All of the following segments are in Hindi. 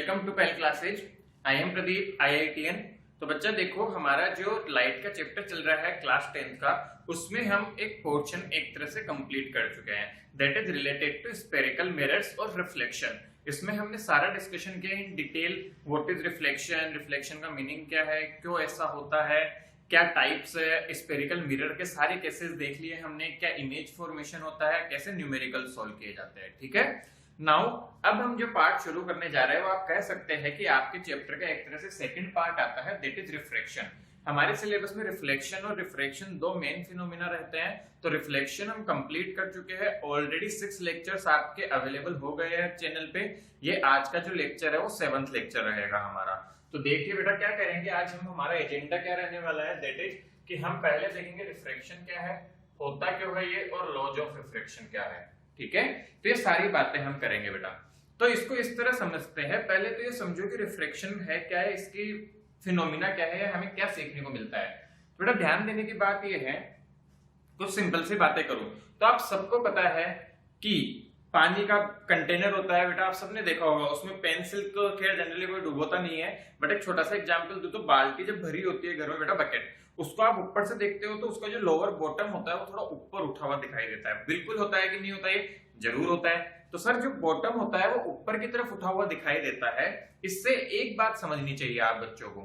वेलकम टू पेल classes. I am Pradeep IITN। तो बच्चा देखो, हमारा जो लाइट का चैप्टर चल रहा है क्लास 10 का, उसमें हम एक पोर्शन एक तरह से कंप्लीट कर चुके हैं, that is related to spherical mirrors और रिफ्लेक्शन। इसमें हमने सारा डिस्कशन किया in detail, what is reflection, reflection का मीनिंग क्या है, क्यों ऐसा होता है, क्या टाइप्स है, स्फेरिकल मिरर के सारे केसेस देख लिए हमने, क्या इमेज फॉर्मेशन होता है, कैसे न्यूमेरिकल सॉल्व किए जाते हैं। ठीक है, नाउ अब हम जो पार्ट शुरू करने जा रहे हैं वो आप कह सकते हैं कि आपके चैप्टर का एक तरह से सेकंड पार्ट आता है, दैट इज रिफ्लेक्शन। हमारे सिलेबस में रिफ्लेक्शन और रिफ्रैक्शन दो मेन फिनोमिना रहते हैं। तो रिफ्लेक्शन हम कंप्लीट कर चुके हैं ऑलरेडी, 6 लेक्चर्स आपके अवेलेबल हो गए हैं चैनल पे। ये आज का जो लेक्चर है वो 7th लेक्चर रहेगा हमारा। तो देखिए बेटा, क्या करेंगे आज हम, हमारा एजेंडा क्या रहने वाला है, दैट इज कि हम पहले देखेंगे रिफ्रैक्शन क्या है, होता क्यों है ये, और लॉज ऑफ रिफ्रैक्शन क्या है। ठीक है, तो ये सारी बातें हम करेंगे बेटा। तो इसको इस तरह समझते हैं, पहले तो ये समझो कि रिफ्रैक्शन है क्या है, इसकी फिनोमिना क्या है, हमें क्या सीखने को मिलता है। तो बेटा ध्यान देने की बात ये है, कुछ सिंपल सी बातें करूं तो आप सबको पता है कि पानी का कंटेनर होता है बेटा, आप सबने देखा होगा, उसमें पेंसिल को खैर जनरली कोई डुबोता नहीं है, बट एक छोटा सा एग्जांपल दूं तो बाल्टी जब भरी होती है घर में बेटा, बकेट, उसको आप ऊपर से देखते हो तो उसका जो लोअर बॉटम होता है वो थोड़ा ऊपर उठा हुआ दिखाई देता है। बिल्कुल होता है कि नहीं होता, ये जरूर होता है। तो सर जो बॉटम होता है वो ऊपर की तरफ उठा हुआ दिखाई देता है। इससे एक बात समझनी चाहिए आप बच्चों को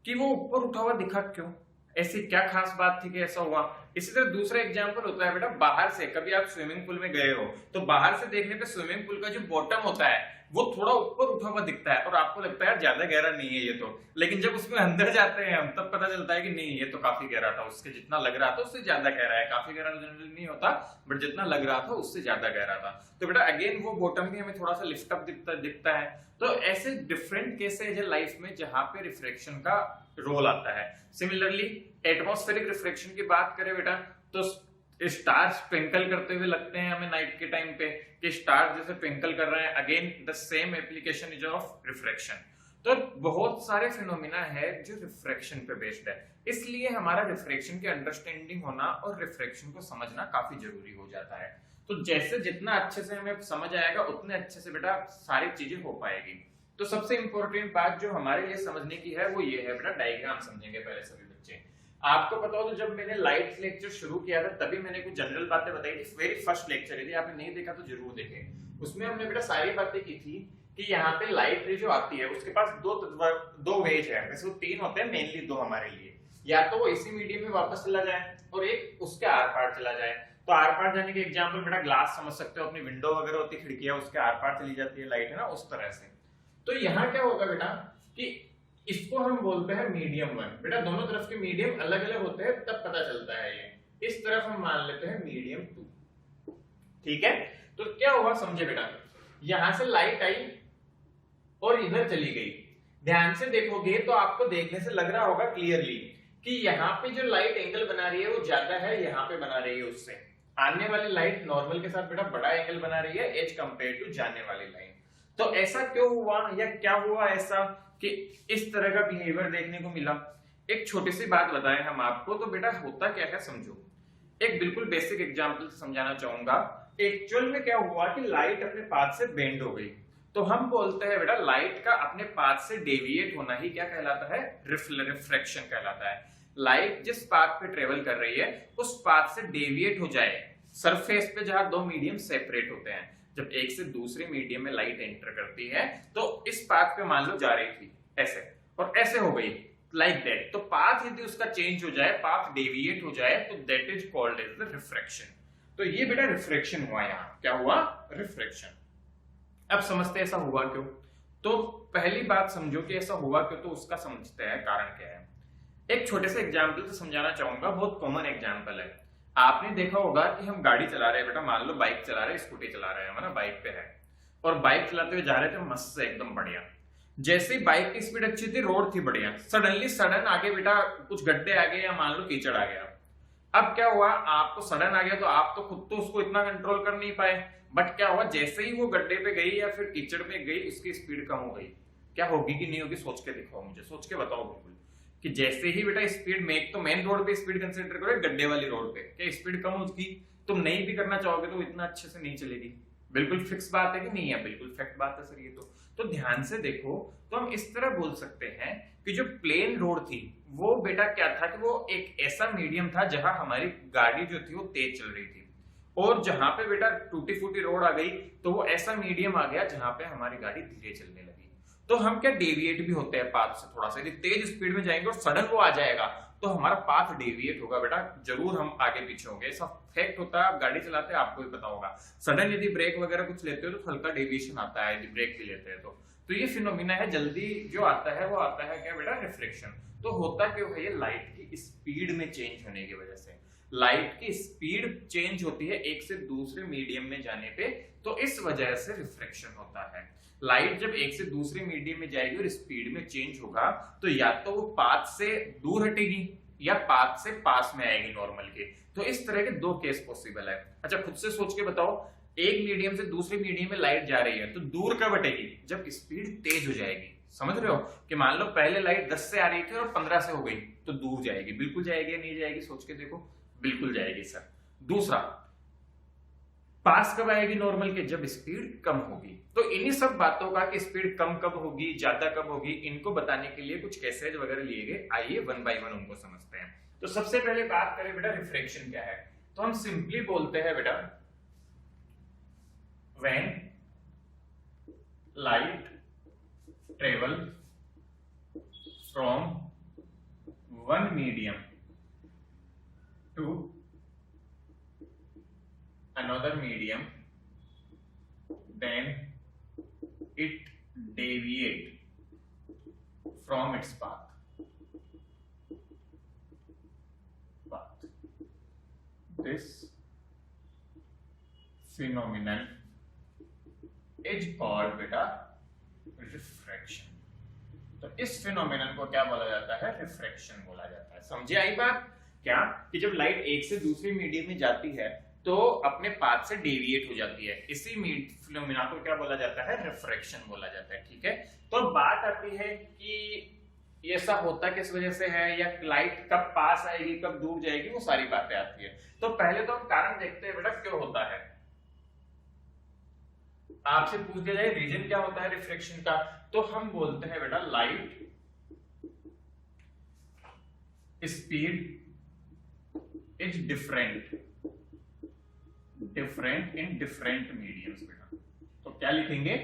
कि वो ऊपर उठा हुआ दिखा क्यों, ऐसी क्या खास बात थी कि ऐसा हुआ। इसी तरह दूसरा एग्जांपल होता है बेटा, बाहर से कभी आप स्विमिंग पूल में गए हो तो बाहर से देखने पे स्विमिंग पूल का जो बॉटम होता है वो थोड़ा ऊपर उठा हुआ दिखता है और आपको लगता है ज्यादा गहरा नहीं है ये तो, लेकिन जब उसमें अंदर जाते हैं हम तब पता चलता है कि नहीं, ये तो काफी गहरा था, उसके जितना लग रहा था उससे ज्यादा गहरा है। काफी गहरा जनरली नहीं होता, बट जितना लग रहा था उससे ज्यादा गहरा था। तो बेटा अगेन वो बॉटम भी हमें थोड़ा सा लिफ्ट अप दिखता है। तो ऐसे डिफरेंट केसेज है लाइफ में जहां पे रिफ्रैक्शन का रोल आता है। सिमिलरली एटमॉस्फेरिक रिफ्रैक्शन की बात करें बेटा, तो स्टार्स ट्विंकल करते हुए लगते हैं हमें नाइट के टाइम पे, कि स्टार जैसे ट्विंकल कर रहे हैं, again the same application is of refraction. तो बहुत सारे फिनोमिना है जो रिफ्रैक्शन पे बेस्ड है, इसलिए हमारा रिफ्रैक्शन की अंडरस्टैंडिंग होना और रिफ्रैक्शन को समझना काफी जरूरी हो जाता है। तो जैसे जितना अच्छे से हमें समझ आएगा उतने अच्छे से बेटा सारी चीजें हो पाएगी। तो सबसे इंपॉर्टेंट बात जो हमारे लिए समझने की है वो ये है बेटा, डायग्राम समझेंगे पहले सभी बच्चे। आपको पता हो तो जब मैंने लाइट लेक्चर शुरू किया था तभी मैंने कुछ जनरल बातें बताई थी, वेरी फर्स्ट लेक्चर, यदि आपने नहीं देखा तो जरूर देखें। उसमें हमने बेटा सारी बातें की थी कि यहाँ पे लाइट रे जो आती है उसके पास दो वेज है, वैसे वो 3 होते हैं मेनली, 2 हमारे लिए, या तो वो इसी मीडियम में वापस चला जाए और एक उसके आर पार चला जाए। तो आर पार जाने के एग्जाम्पल बेटा ग्लास समझ सकते हो, अपनी विंडो वगैरह होती है, खिड़कियां, उसके आर पार चली जाती है लाइट, है ना, उस तरह से। तो यहाँ क्या होगा बेटा कि इसको हम बोलते हैं मीडियम 1। बेटा दोनों तरफ के मीडियम अलग अलग होते हैं तब पता चलता है ये। इस तरफ हम मान लेते हैं मीडियम 2। ठीक है, तो क्या हुआ समझे बेटा, यहां से लाइट आई और इधर चली गई। ध्यान से देखोगे तो आपको देखने से लग रहा होगा क्लियरली कि यहाँ पे जो लाइट एंगल बना रही है वो ज्यादा है, यहाँ पे बना रही है उससे। आने वाली लाइट नॉर्मल के साथ बेटा बड़ा एंगल बना रही है एज कंपेयर टू जाने वाली लाइन। तो ऐसा क्यों हुआ या क्या हुआ ऐसा कि इस तरह का बिहेवियर देखने को मिला। एक छोटी सी बात बताएं हम आपको, तो बेटा होता क्या है समझो। एक बिल्कुल बेसिक एग्जांपल से समझाना चाहूंगा। एक्चुअल में क्या हुआ कि लाइट अपने पाथ से बेंड हो गई, तो हम बोलते हैं बेटा लाइट का अपने पाथ से डेविएट होना ही क्या कहलाता है, रिफ्रैक्शन कहलाता है। लाइट जिस पाथ पे ट्रेवल कर रही है उस पाथ से डेविएट हो जाए सरफेस पे जहां 2 मीडियम सेपरेट होते हैं। जब एक से दूसरे मीडियम में लाइट एंटर करती है तो इस पाथ पे मान लो जा रही थी ऐसे और ऐसे हो गई लाइक दैट, तो पाथ यदि उसका चेंज हो जाए, पाथ डेविएट हो जाए, तो that is called as the refraction. तो ये बेटा रिफ्रैक्शन हुआ, यहाँ क्या हुआ, रिफ्रैक्शन। अब समझते हैं ऐसा हुआ क्यों। तो पहली बात समझो कि ऐसा हुआ क्यों, तो उसका समझते हैं कारण क्या है। एक छोटे से एग्जाम्पल से समझाना चाहूंगा, बहुत कॉमन एग्जाम्पल है। आपने देखा होगा कि हम गाड़ी चला रहे हैं बेटा, मान लो बाइक चला रहे हैं, स्कूटी चला रहे हैं, हमारा बाइक पे है और बाइक चलाते हुए जा रहे थे मस्त से एकदम बढ़िया। जैसे ही बाइक की स्पीड अच्छी थी, रोड थी बढ़िया, सडन आगे बेटा कुछ गड्ढे आ गए या मान लो कीचड़ आ गया। अब क्या हुआ, आपको सडन आ गया तो आप तो खुद तो उसको इतना कंट्रोल कर नहीं पाए, बट क्या हुआ जैसे ही वो गड्ढे पे गई या फिर कीचड़ में गई उसकी स्पीड कम हो गई। क्या होगी कि नहीं होगी, सोच के दिखाओ मुझे, सोच के बताओ बिल्कुल, कि जैसे ही बेटा स्पीड में, एक तो मेन रोड पे स्पीड कंसीडर करो, गड्ढे वाली रोड पे क्या स्पीड कम होगी, तुम नहीं भी करना चाहोगे तो इतना अच्छे से नहीं चलेगी। बिल्कुल फिक्स बात है कि नहीं है? बिल्कुल फैक्ट बात है सर ये तो ध्यान से देखो, तो हम इस तरह बोल सकते हैं कि जो प्लेन रोड थी वो बेटा क्या था कि वो एक ऐसा मीडियम था जहां हमारी गाड़ी जो थी वो तेज चल रही थी, और जहां पे बेटा टूटी फूटी रोड आ गई तो वो ऐसा मीडियम आ गया जहां पे हमारी गाड़ी धीरे चलने लगी। तो हम क्या डेविएट भी होते हैं पाथ से थोड़ा सा, यदि तेज स्पीड में जाएंगे और सडन वो आ जाएगा तो हमारा पाथ डेविएट होगा बेटा, जरूर हम आगे पीछे होंगे, ऐसा फैक्ट होता है। आप गाड़ी चलाते हैं आपको भी पता होगा, सडन यदि ब्रेक वगैरह कुछ लेते हो तो हल्का डेविएशन आता है, यदि ब्रेक भी लेते हैं तो ये फिनोमिना है, जल्दी जो आता है वो आता है क्या बेटा? रिफ्लेक्शन। तो होता क्यों है ये? लाइट की स्पीड में चेंज होने की वजह से। लाइट की स्पीड चेंज होती है एक से दूसरे मीडियम में जाने पे, तो इस वजह से रिफ्लेक्शन होता है। लाइट जब एक से दूसरे मीडियम में जाएगी और स्पीड में चेंज होगा तो या तो वो पाथ से दूर हटेगी या पाथ से पास में आएगी नॉर्मल के। तो इस तरह के दो केस पॉसिबल है। अच्छा खुद से सोच के बताओ, एक मीडियम से दूसरे मीडियम में लाइट जा रही है तो दूर कब हटेगी? जब स्पीड तेज हो जाएगी। समझ रहे हो कि मान लो पहले लाइट 10 से आ रही थी और 15 से हो गई तो दूर जाएगी। बिल्कुल जाएगी या नहीं जाएगी? सोच के देखो, बिल्कुल जाएगी सर। दूसरा, पास कब आएगी नॉर्मल के? जब स्पीड कम होगी। तो इन्हीं सब बातों का कि स्पीड कम कब होगी, ज्यादा कब होगी, इनको बताने के लिए कुछ कैसेज वगैरह लिए गए। आइए वन बाय वन उनको समझते हैं। तो सबसे पहले बात करें बेटा रिफ्रैक्शन क्या है, तो हम सिंपली बोलते हैं बेटा when light travel from one medium to another medium, then it deviate from its path. This phenomenon is called बेटा रिफ्रैक्शन। तो इस फिनोमिनन को क्या बोला जाता है? रिफ्रैक्शन बोला जाता है। समझे आई बात? क्या कि जब लाइट एक से दूसरे मीडियम में जाती है तो अपने पाथ से डेविएट हो जाती है, इसी फिनोमिना को क्या बोला जाता है? रिफ्रैक्शन बोला जाता है। ठीक है, तो बात आती है कि ऐसा होता किस वजह से है, या लाइट कब पास आएगी कब दूर जाएगी, वो सारी बातें आती है। तो पहले तो हम कारण देखते हैं बेटा क्यों होता है। आपसे पूछ दिया जाए रीजन क्या होता है रिफ्लेक्शन का, तो हम बोलते हैं बेटा light speed is different in different mediums. बेटा तो क्या लिखेंगे?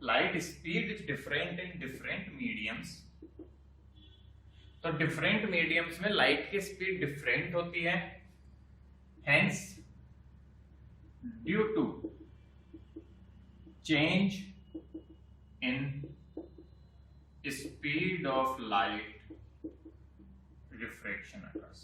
Light speed is different in different mediums. तो डिफरेंट मीडियम्स में लाइट की स्पीड डिफरेंट होती है, hence due to change in speed of light refraction occurs।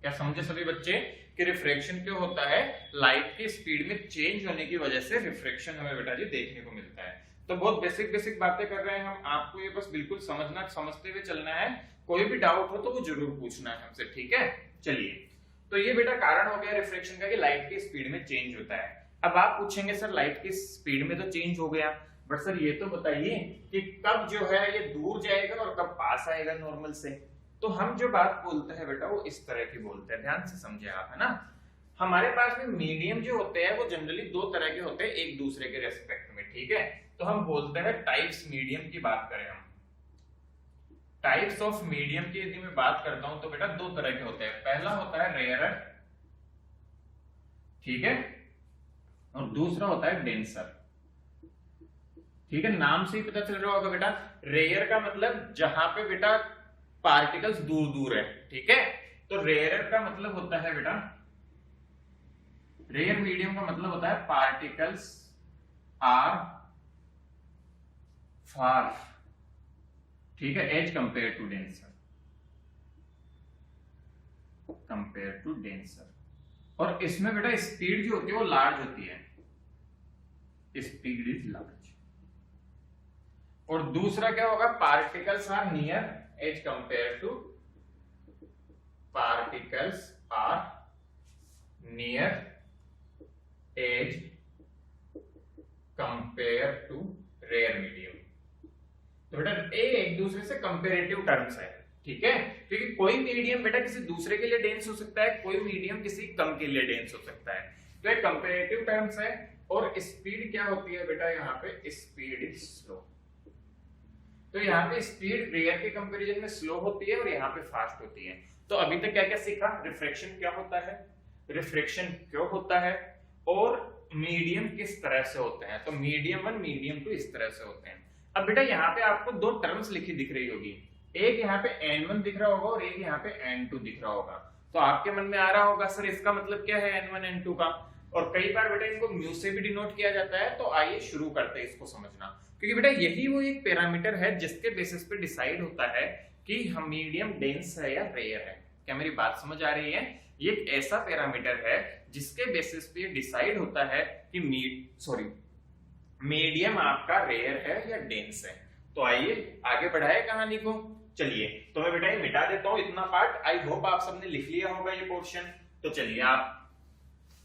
क्या समझे सभी बच्चे कि रिफ्रैक्शन क्यों होता है? लाइट की स्पीड में चेंज होने की वजह से रिफ्रैक्शन हमें बेटा जी देखने को मिलता है। तो बहुत बेसिक बातें कर रहे हैं हम, आपको ये बस बिल्कुल समझते हुए चलना है। कोई भी डाउट हो तो वो जरूर पूछना है हमसे, ठीक है? चलिए, तो ये बेटा कारण हो गया रिफ्रैक्शन का कि लाइट की स्पीड में चेंज होता है। अब आप पूछेंगे सर लाइट की स्पीड में तो चेंज हो गया, बट सर ये तो बताइए कि कब जो है ये दूर जाएगा और कब पास आएगा नॉर्मल से। तो हम जो बात बोलते हैं बेटा वो इस तरह की बोलते हैं, ध्यान से समझे आप, है ना। हमारे पास में मीडियम जो होते हैं वो जनरली दो तरह के होते हैं एक दूसरे के रेस्पेक्ट में, ठीक है। तो हम बोलते हैं टाइप्स मीडियम की बात करें हम, टाइप्स ऑफ मीडियम की यदि मैं बात करता हूं तो बेटा दो तरह के होते हैं। पहला होता है रेयरर, ठीक है, और दूसरा होता है डेंसर, ठीक है। नाम से ही पता चल रहा होगा बेटा, रेयर का मतलब जहां पे बेटा पार्टिकल्स दूर दूर है, ठीक है। तो रेयरर का मतलब होता है बेटा, रेयर मीडियम का मतलब होता है पार्टिकल्स आर फार, ठीक है, as compare to denser, compare to denser. और इसमें बेटा स्पीड जो होती है वो लार्ज होती है, स्पीड इज लार्ज। और दूसरा क्या होगा, particles are near as compare to, particles are near as compare to rare medium. तो बेटा एक दूसरे से कंपेरेटिव टर्म्स है, ठीक है, क्योंकि कोई मीडियम बेटा किसी दूसरे के लिए डेंस हो सकता है, कोई मीडियम किसी कम के लिए डेंस हो सकता है। तो एक कंपैरेटिव टर्म्स है। और स्पीड क्या होती है बेटा, यहाँ पे स्पीड इज स्लो। तो यहाँ पे स्पीड रेयर के कंपैरिजन में स्लो होती है और यहाँ पे फास्ट होती है। तो अभी तक क्या क्या सीखा, रिफ्रैक्शन क्या होता है, रिफ्रैक्शन क्यों होता है, और मीडियम किस तरह से होते हैं। तो मीडियम 1 मीडियम 2 इस तरह से होते हैं। अब बेटा यहाँ पे आपको दो टर्म्स लिखी दिख रही होगी, एक यहाँ पे N1 दिख रहा होगा और एक यहाँ पे N2 दिख रहा होगा। तो आपके मन में आ रहा होगा सर इसका मतलब क्या है N1 N2 का, और कई बार बेटा इनको म्यू से भी डिनोट किया जाता है। तो आइए शुरू करते हैं इसको समझना, क्योंकि बेटा यही वो एक पैरामीटर है जिसके बेसिस पे डिसाइड होता है कि हम मीडियम डेंस है या रेयर है। क्या मेरी बात समझ आ रही है? ये एक ऐसा पैरामीटर है जिसके बेसिस पे डिसाइड होता है कि मीडियम आपका रेयर है या डेंस है। तो आइए आगे बढ़ाए कहानी को। चलिए तो मैं बेटा ये मिटा देता हूं इतना पार्ट। आई होप आप सबने लिख लिया होगा ये पोर्शन। तो चलिए आप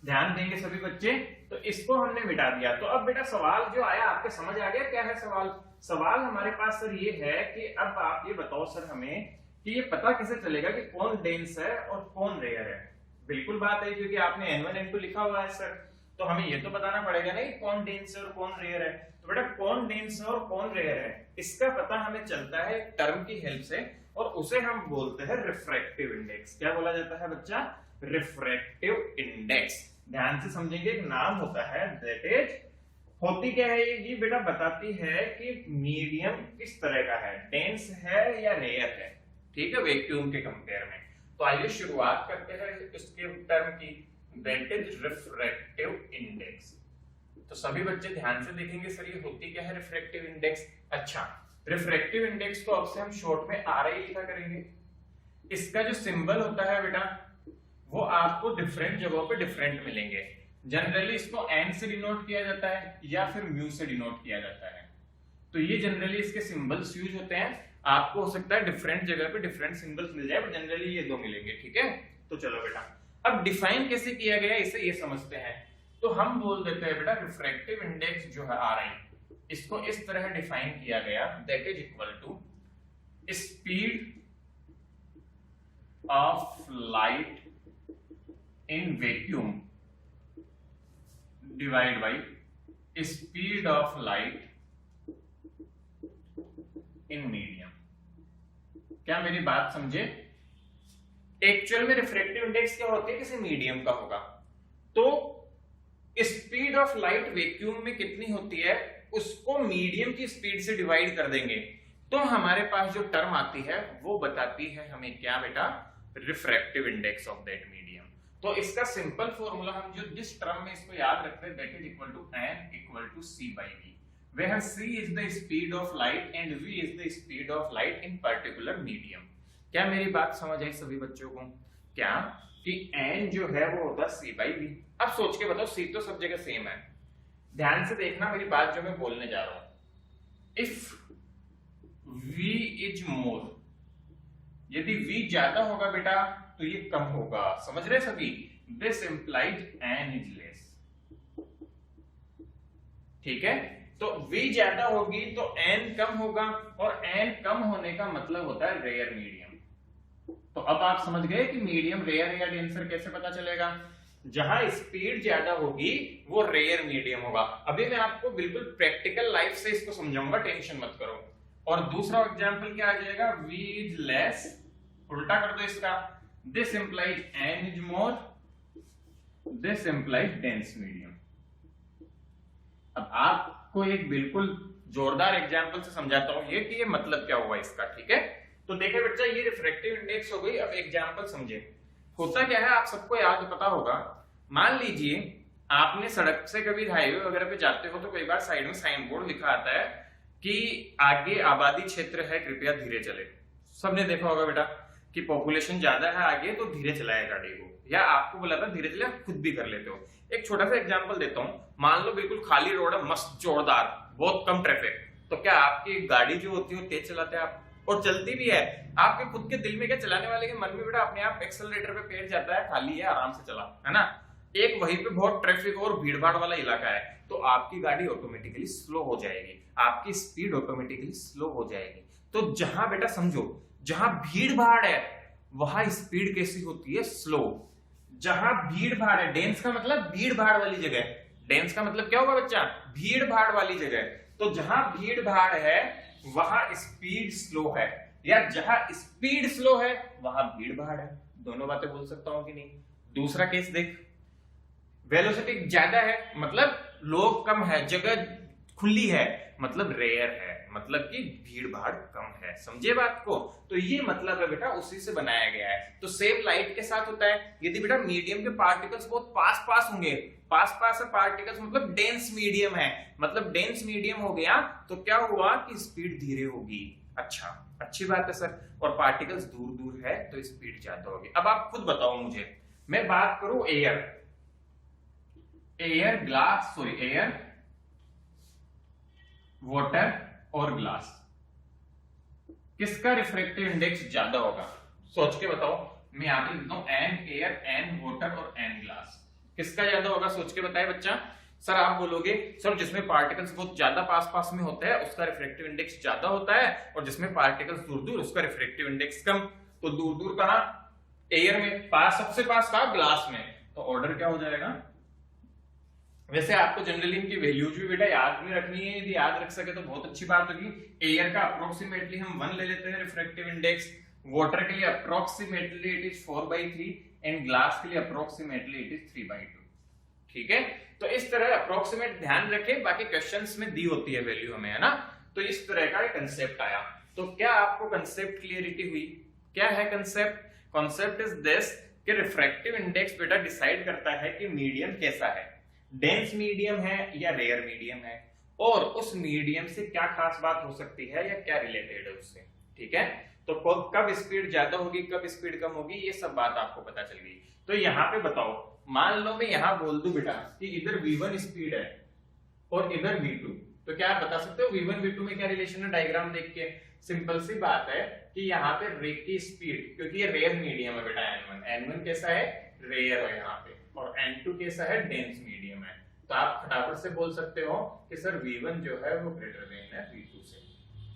ध्यान देंगे सभी बच्चे। तो इसको हमने मिटा दिया। तो अब बेटा सवाल जो आया आपके समझ आ गया क्या है सवाल? सवाल हमारे पास सर ये है कि अब आप ये बताओ सर हमें कि ये पता कैसे चलेगा कि कौन डेंस है और कौन रेयर है। बिल्कुल बात है, क्योंकि आपने N1 N2 लिखा हुआ है सर, तो हमें ये तो बताना पड़ेगा नहीं कौन डेंस है और कौन रेयर है। तो बेटा कौन डेंस है और कौन रेयर है इसका पता हमें चलता है टर्म की हेल्प से, और उसे हम बोलते हैं रिफ्रैक्टिव इंडेक्स। क्या बोला जाता है बच्चा? Refractive index. ध्यान से समझेंगे, एक नाम होता है, दैट इज होती क्या है ये बेटा बताती है कि मीडियम किस तरह का है, डेंस है या रेयर है। ठीक है, वैक्यूम के कंपेयर में। तो आइए शुरुआत करते हैं इसके टर्म की, दैट इज रिफ्रैक्टिव इंडेक्स। तो सभी बच्चे ध्यान से देखेंगे सर ये होती क्या है रिफ्रैक्टिव इंडेक्स। अच्छा, रिफ्रैक्टिव इंडेक्स को अब से हम शॉर्ट में RI लिखा करेंगे। इसका जो सिंबल होता है बेटा वो आपको डिफरेंट जगहों पे डिफरेंट मिलेंगे। जनरली इसको N से डिनोट किया जाता है या फिर म्यू से डिनोट किया जाता है। तो ये जनरली इसके सिंबल्स यूज होते हैं। आपको हो सकता है डिफरेंट जगह पे डिफरेंट सिंबल्स मिल जाए, पर जनरली ये दो मिलेंगे। ठीक है, तो चलो बेटा अब डिफाइन कैसे किया गया इसे ये समझते हैं। तो हम बोल देते हैं बेटा रिफ्रैक्टिव इंडेक्स जो है RI, इसको इस तरह डिफाइन किया गया, that is equal to speed of light in vacuum divide by speed of light in medium. क्या मेरी बात समझे? एक्चुअल में रिफ्रैक्टिव इंडेक्स क्या होती है, किसी मीडियम का होगा। तो स्पीड ऑफ लाइट वैक्यूम में कितनी होती है उसको मीडियम की स्पीड से डिवाइड कर देंगे, तो हमारे पास जो टर्म आती है वो बताती है हमें क्या बेटा, refractive index of that medium. तो इसका सिंपल फॉर्मूला हम जो जिस टर्म में इसको याद रखते हैं, that is equal to N equal to C by V, where C is the speed of light and V is the speed of light in particular medium। क्या मेरी बात समझ आई सभी बच्चों को? क्या कि N जो है वो होता है C by V। अब सोच के बताओ, C तो सब जगह सेम है। ध्यान से देखना मेरी बात जो मैं बोलने जा रहा हूं। इफ V इज मोर, यदि V ज्यादा होगा बेटा तो ये कम होगा। समझ रहे सभी? This implies N is less. ठीक है, तो V ज्यादा होगी तो N कम होगा, और N कम होने का मतलब होता है रेयर मीडियम। तो अब आप समझ गए कि मीडियम रेयर या डेंसर कैसे पता चलेगा? जहां स्पीड ज्यादा होगी वो रेयर मीडियम होगा। अभी मैं आपको बिल्कुल प्रैक्टिकल लाइफ से इसको समझाऊंगा, टेंशन मत करो। और दूसरा एग्जांपल क्या आ जाएगा, V इज लेस, उल्टा कर दो इसका, this implies N is more, this implies dense medium. अब आपको एक बिल्कुल जोरदार एग्जांपल से समझाता हूं ये कि ये मतलब क्या हुआ इसका। ठीक है, तो देखे बच्चा ये रिफ्रैक्टिव इंडेक्स हो गई। अब एग्जांपल समझे। होता क्या है आप सबको याद पता होगा, मान लीजिए आपने सड़क से कभी हाईवे वगैरह पे जाते हो तो कई बार साइड में साइन बोर्ड लिखा आता है कि आगे आबादी क्षेत्र है, कृपया धीरे चले। सबने देखा होगा बेटा कि पॉपुलेशन ज्यादा है आगे तो धीरे चलाए गाड़ी को, या आपको बोला था धीरे चले, खुद भी कर लेते हो। एक छोटा सा एग्जांपल देता हूं। मान लो बिल्कुल खाली रोड है, मस्त जोरदार, बहुत कम ट्रैफिक, तो क्या आपकी गाड़ी जो होती है तेज चलाते हैं आप? और चलती भी है। आपके खुद के दिल में क्या, चलाने वाले के मन में बेटा अपने आप एक्सेलरेटर पे पैर जाता है, खाली है आराम से चला, है ना। एक वहीं पे बहुत ट्रैफिक और भीड़ भाड़ वाला इलाका है तो आपकी गाड़ी ऑटोमेटिकली स्लो हो जाएगी, आपकी स्पीड ऑटोमेटिकली स्लो हो जाएगी। तो जहां बेटा समझो, जहां भीड़ भाड़ है वहां स्पीड कैसी होती है, स्लो। जहां भीड़ भाड़ है, डेंस का मतलब भीड़ भाड़ वाली जगह, डेंस का मतलब क्या होगा बच्चा, भीड़ भाड़ वाली जगह। तो जहां भीड़ भाड़ है वहां स्पीड स्लो है, या जहां स्पीड स्लो है वहां भीड़ भाड़ है। दोनों बातें बोल सकता हूं कि नहीं। दूसरा केस देख, वेलोसिटी ज्यादा है मतलब लोग कम है, जगह खुली है मतलब रेयर है, मतलब कि भीड़ भाड़ कम है। समझे बात को। तो ये मतलब है बेटा, उसी से बनाया गया है। तो सेम लाइट के साथ होता है। यदि बेटा मीडियम के पार्टिकल्स बहुत पास पास होंगे, पास पास है पार्टिकल्स मतलब डेंस मीडियम है, मतलब डेंस मीडियम हो गया तो क्या हुआ कि स्पीड धीरे होगी। अच्छा, अच्छी बात है सर। और पार्टिकल्स दूर दूर है तो स्पीड ज्यादा होगी। अब आप खुद बताओ मुझे, मैं बात करूं air, glass, sorry air, water और ग्लास, किसका रिफ्रैक्टिव इंडेक्स ज्यादा होगा? सोच के बताओ। मैं यहां पे लिखता हूं एन एयर, एन वाटर और एन ग्लास। किसका ज्यादा होगा सोच के बताए बच्चा। सर आप बोलोगे सर जिसमें पार्टिकल्स बहुत ज्यादा पास पास में होते हैं उसका रिफ्रैक्टिव इंडेक्स ज्यादा होता है, और जिसमें पार्टिकल्स दूर दूर उसका रिफ्रैक्टिव इंडेक्स कम। तो दूर दूर कहां, एयर में, पास सबसे पास कहां, ग्लास में। तो ऑर्डर क्या हो जाएगा। वैसे आपको जनरली इनकी वैल्यूज भी बेटा याद में रखनी है, यदि याद रख सके तो बहुत अच्छी बात होगी। एयर का अप्रोक्सीमेटली हम 1 ले लेते हैं रिफ्रैक्टिव इंडेक्स, वाटर के लिए approximately it is 4/3 and glass के लिए अप्रोक्सीमेटली इट इज 3/2। ठीक है, तो इस तरह अप्रोक्सीमेट ध्यान रखें, बाकी क्वेश्चंस में दी होती है वैल्यू हमें, है ना। तो इस तरह का कंसेप्ट आया। तो क्या आपको कंसेप्ट क्लियरिटी हुई? क्या है कंसेप्ट? कॉन्सेप्ट इज दिस कि रिफ्रैक्टिव इंडेक्स बेटा डिसाइड करता है कि मीडियम कैसा है, डेंस मीडियम है या रेयर मीडियम है, और उस मीडियम से क्या खास बात हो सकती है या क्या रिलेटेड है उससे। ठीक है, तो कब स्पीड ज्यादा होगी, कब स्पीड कम होगी, ये सब बात आपको पता चल गई। तो यहाँ पे बताओ, मान लो मैं यहां बोल दूं बेटा कि इधर v1 स्पीड है और इधर v2, तो क्या आप बता सकते हो v1 v2 में क्या रिलेशन है? डायग्राम देख के सिंपल सी बात है कि यहाँ पे रे की स्पीड, क्योंकि ये रेयर मीडियम है बेटा, n1 कैसा है, रेयर है यहाँ पे, और n2 कैसा है, डेंस मीडियम है। तो आप फटाफट से बोल सकते हो कि सर v1 जो है वो ग्रेटर देन है v2 से।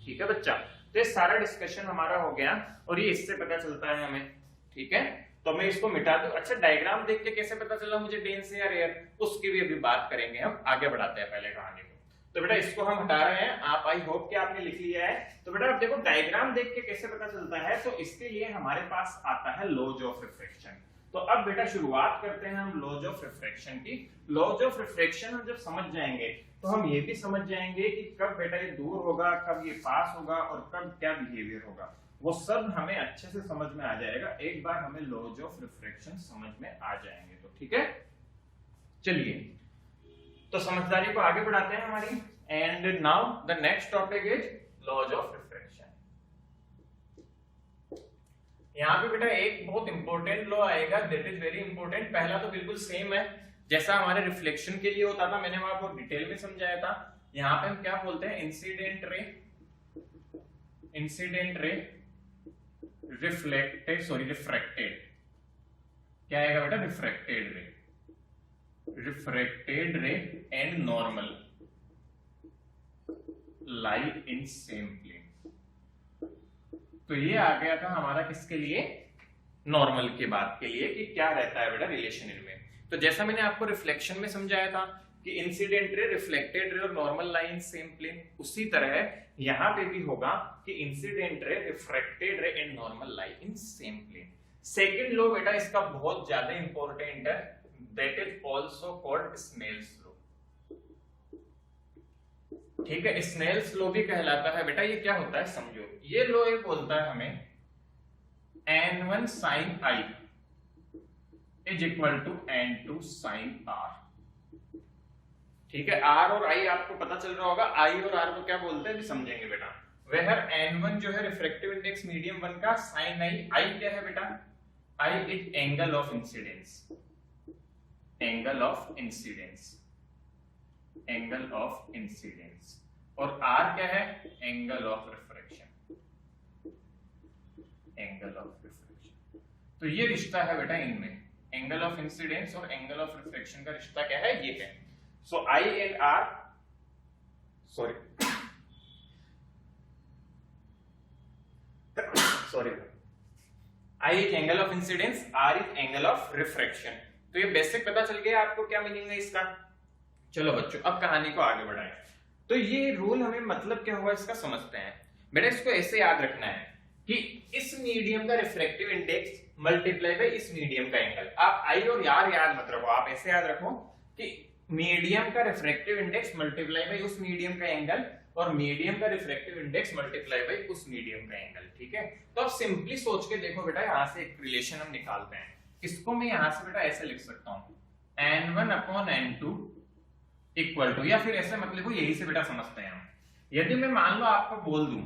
ठीक है बच्चा, तो ये सारा डिस्कशन हमारा हो गया, और ये इससे पता चलता है हमें। ठीक है, तो मैं इसको मिटा दूं। अच्छा, डायग्राम देख के कैसे पता चला मुझे डेंस है या रेयर, उसकी भी अभी बात करेंगे हम। आगे बढ़ाते हैं पहले कहानी को। तो बेटा इसको हम हटा रहे हैं, आप आई होप कि आपने लिख लिया है। तो बेटा आप देखो डायग्राम देख के कैसे पता चलता है, तो इसके लिए हमारे पास आता है लॉज ऑफ रिफ्रैक्शन। तो अब बेटा शुरुआत करते हैं हम लॉज ऑफ रिफ्रैक्शन की। लॉज ऑफ रिफ्रैक्शन हम जब समझ जाएंगे तो हम ये भी समझ जाएंगे कि कब बेटा ये दूर होगा, कब ये पास होगा, और कब क्या बिहेवियर होगा, वो सब हमें अच्छे से समझ में आ जाएगा एक बार हमें लॉज ऑफ रिफ्रैक्शन समझ में आ जाएंगे तो। ठीक है, चलिए तो समझदारी को आगे बढ़ाते हैं हमारी। And now the next topic is laws of refraction. यहां पे बेटा एक बहुत इंपॉर्टेंट लॉ आएगा, दैट इज वेरी इंपॉर्टेंट। पहला तो बिल्कुल सेम है जैसा हमारे रिफ्लेक्शन के लिए होता था, मैंने वहां आपको डिटेल में समझाया था। यहां पे हम क्या बोलते हैं, incident ray, reflected, sorry refracted, क्या आएगा बेटा, refracted ray and normal lie in same plane. तो ये आ गया था हमारा किसके लिए, नॉर्मल के बात के लिए, कि क्या रहता है बेटा रिलेशन इनमें। तो जैसा मैंने आपको रिफ्लेक्शन में समझाया था कि इंसिडेंट रे, रिफ्लेक्टेड रे और normal lie in same plane, उसी तरह यहां पे भी होगा कि incident ray, refracted ray and normal lie in same plane. Second law बेटा इसका बहुत ज्यादा इंपॉर्टेंट है, that is also called Snell's law. ठीक है, स्नेल्स लॉ भी कहलाता है बेटा। ये क्या होता है समझो, ये लॉ ये बोलता है हमें n1 sin i is equal to n2 sin r। ठीक है, r और i आपको पता चल रहा होगा, i और r को क्या बोलते हैं भी समझेंगे बेटा। वह n1 जो है रिफ्रैक्टिव इंडेक्स मीडियम 1 का, sin i, i क्या है बेटा, i is angle of incidence, angle of incidence, angle of incidence, और r क्या है, angle of refraction, angle of refraction. तो ये रिश्ता है बेटा इनमें, एंगल ऑफ इंसिडेंस और एंगल ऑफ रिफ्रैक्शन का रिश्ता क्या है, ये है। सो I and R, sorry, I एक एंगल ऑफ इंसिडेंस, R एक एंगल ऑफ रिफ्रैक्शन। तो ये बेसिक पता चल गया आपको क्या मीनिंग है इसका। चलो बच्चों अब कहानी को आगे बढ़ाएं। तो ये रूल हमें मतलब क्या हुआ इसका समझते हैं। बेटा इसको ऐसे याद रखना है कि इस मीडियम का रिफ्रैक्टिव इंडेक्स मल्टीप्लाई बाय इस मीडियम का एंगल। आप आई और यार याद मत रखो, आप ऐसे याद रखो कि मीडियम का रिफ्रैक्टिव इंडेक्स मल्टीप्लाई बाय उस मीडियम का एंगल और मीडियम का रिफ्रैक्टिव इंडेक्स मल्टीप्लाई बाय उस मीडियम का एंगल। ठीक है, तो अब सिंपली सोच के देखो बेटा, यहां से एक रिलेशन हम निकालते हैं। इसको मैं यहां से बेटा ऐसे लिख सकता हूं, n1 upon n2 equal to, या फिर ऐसे मत लिखो, यही से बेटा समझते हैं हम। यदि मैं मान लो आपको बोल दूं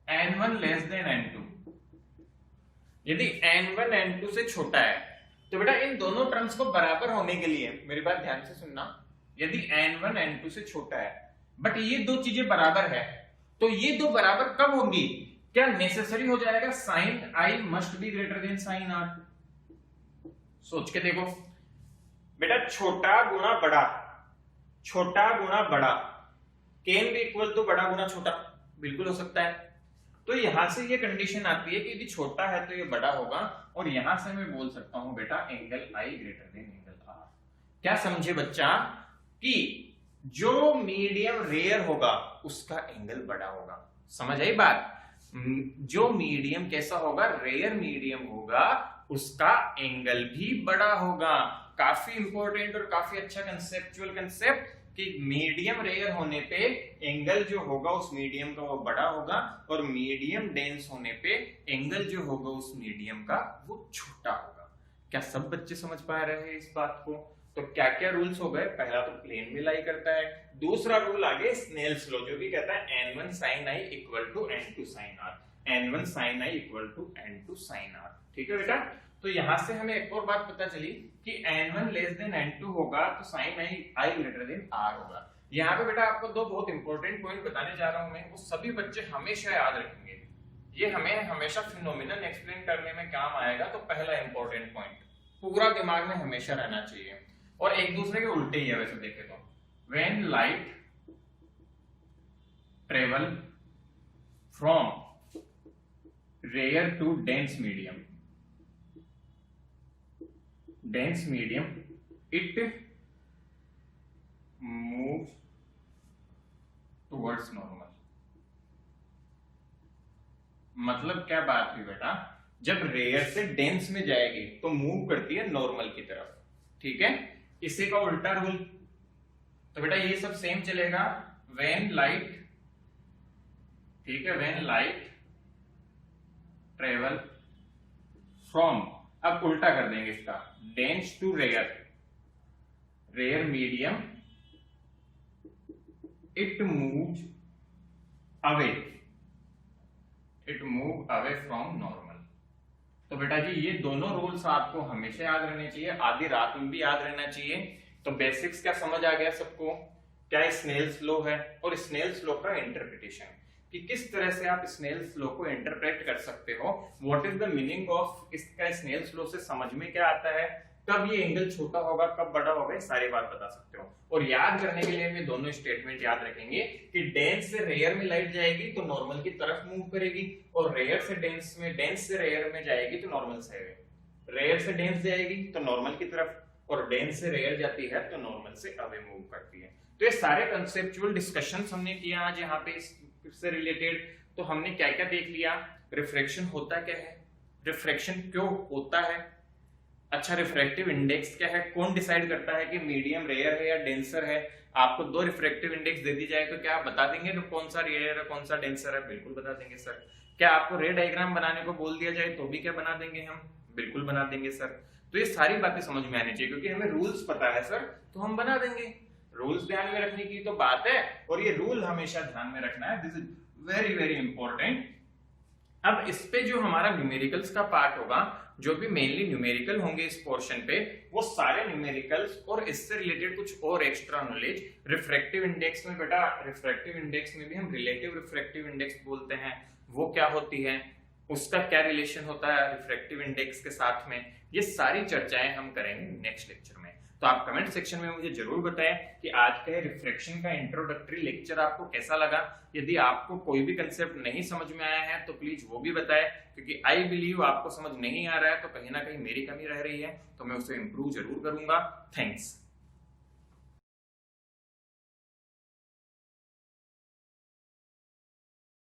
n1 लेस देन n2, यदि n1 n2 से छोटा है तो बेटा इन दोनों टर्म्स को बराबर होने के लिए, मेरी बात ध्यान से सुनना, यदि n1 n2 से छोटा है बट ये दो चीजें बराबर है, तो ये दो बराबर कब होंगी? क्या नेसेसरी हो जाएगा sine i must be greater than sine r? सोच के देखो बेटा, छोटा गुणा बड़ा, छोटा गुणा बड़ा कैन बी इक्वल टू बड़ा गुणा छोटा, बिल्कुल हो सकता है। तो यहां से ये कंडीशन आती है कि यदि छोटा है तो ये बड़ा होगा, और यहां से मैं बोल सकता हूं बेटा angle i greater than angle r. क्या समझे बच्चा कि जो मीडियम रेयर होगा उसका एंगल बड़ा होगा। समझ आई बात? जो मीडियम कैसा होगा, रेयर मीडियम होगा, उसका एंगल भी बड़ा होगा। काफी इंपॉर्टेंट और काफी अच्छा कंसेप्चुअल कंसेप्ट कि मीडियम रेयर होने पे एंगल जो होगा उस मीडियम का वो बड़ा होगा, और मीडियम डेंस होने पे एंगल जो होगा उस मीडियम का वो छोटा होगा। क्या सब बच्चे समझ पा रहे हैं इस बात को? तो क्या क्या रूल्स हो गए? पहला तो प्लेन में लाई करता है, दूसरा रूल आगे स्नेल्स लॉ जो भी कहता है n1 sin i equal to n2 sin r, n1 sin i equal to n2 sin r। ठीक है बेटा, तो यहां से हमें एक और बात पता चली कि n1 लेस देन n2 होगा तो sin i greater than r होगा। यहाँ पे बेटा आपको दो बहुत इंपॉर्टेंट पॉइंट बताने जा रहा हूं मैं, वो सभी बच्चे हमेशा याद रखेंगे, ये हमें हमेशा फिनोमिनन एक्सप्लेन करने में काम आएगा। तो पहला इंपॉर्टेंट पॉइंट पूरा दिमाग में हमेशा रहना चाहिए, और एक दूसरे के उल्टे ही है वैसे देखे तो। When light travel from rare to dense medium, dense medium, it moves towards normal। मतलब क्या बात हुई बेटा, जब रेयर से डेंस में जाएगी तो मूव करती है नॉर्मल की तरफ। ठीक है, इसी का उल्टा रूल, तो बेटा ये सब सेम चलेगा। व्हेन लाइट, ठीक है, व्हेन लाइट ट्रेवल फ्रॉम, अब उल्टा कर देंगे इसका, dense to rare, rare medium, it move away, it move away from normal. तो बेटा जी ये दोनों रूल्स आपको हमेशा याद रहने चाहिए, आधी रात में भी याद रहना चाहिए। तो बेसिक्स क्या समझ आ गया सबको? क्या स्नेल्स लॉ है, और स्नेल्स लॉ का इंटरप्रिटेशन कि किस तरह से आप स्नेल्स लॉ को इंटरप्रेट कर सकते हो, what is the meaning of इसका, स्नेल्स लॉ से समझ में क्या आता है, कब ये एंगल छोटा होगा कब बड़ा होगा, सारी बात बता सकते हो। और याद करने के लिए मैं दोनों स्टेटमेंट याद रखेंगे कि डेंस से रेयर में लाइट जाएगी तो नॉर्मल की तरफ मूव करेगी, और रेयर से डेंस में, डेंस से रेयर में जाएगी तो नॉर्मल से रेयर से डेंस जाएगी तो नॉर्मल की तरफ, और डेंस से रेयर जाती है तो नॉर्मल से अवे मूव करती है। तो ये सारे कंसेप्चुअल डिस्कशंस हमने किया आज यहाँ पे इससे रिलेटेड। तो हमने क्या क्या देख लिया, रिफ्रैक्शन होता क्या है, रिफ्रैक्शन क्यों होता है, अच्छा रिफ्रैक्टिव इंडेक्स क्या है, कौन डिसाइड करता है कि मीडियम रेयर है या डेंसर है। आपको दो रिफ्रैक्टिव इंडेक्स दे दी जाए तो क्या आप बता देंगे कि कौन सा रेयर है कौन सा डेंसर है? बिल्कुल बता देंगे सर। क्या आपको रे डायग्राम बनाने को बोल दिया जाए तो भी क्या बना देंगे हम? बिल्कुल बना देंगे सर। तो ये सारी बातें समझ में आनी चाहिए, क्योंकि हमें रूल्स पता है सर तो हम बना देंगे। रूल्स ध्यान में रखने की तो बात है, और ये रूल हमेशा ध्यान में रखना है, this is very very important. अब इस पे जो हमारा न्यूमेरिकल्स का पार्ट होगा, जो भी मेनली न्यूमेरिकल होंगे इस पोर्शन पे, वो सारे न्यूमेरिकल्स और इससे रिलेटेड कुछ और एक्स्ट्रा नॉलेज रिफ्रैक्टिव इंडेक्स में। बेटा रिफ्रैक्टिव इंडेक्स में भी हम रिलेटिव रिफ्रैक्टिव इंडेक्स बोलते हैं, वो क्या होती है, उसका क्या रिलेशन होता है रिफ्रैक्टिव इंडेक्स के साथ में, ये सारी चर्चाएं हम करेंगे नेक्स्ट लेक्चर में। तो आप कमेंट सेक्शन में मुझे जरूर बताएं कि आज का रिफ्रैक्शन का इंट्रोडक्टरी लेक्चर आपको कैसा लगा। यदि आपको कोई भी कंसेप्ट नहीं समझ में आया है तो प्लीज वो भी बताएं, क्योंकि आई बिलीव आपको समझ नहीं आ रहा है तो कहीं ना कहीं मेरी कमी रह रही है, तो मैं उसे इंप्रूव जरूर करूंगा। थैंक्स।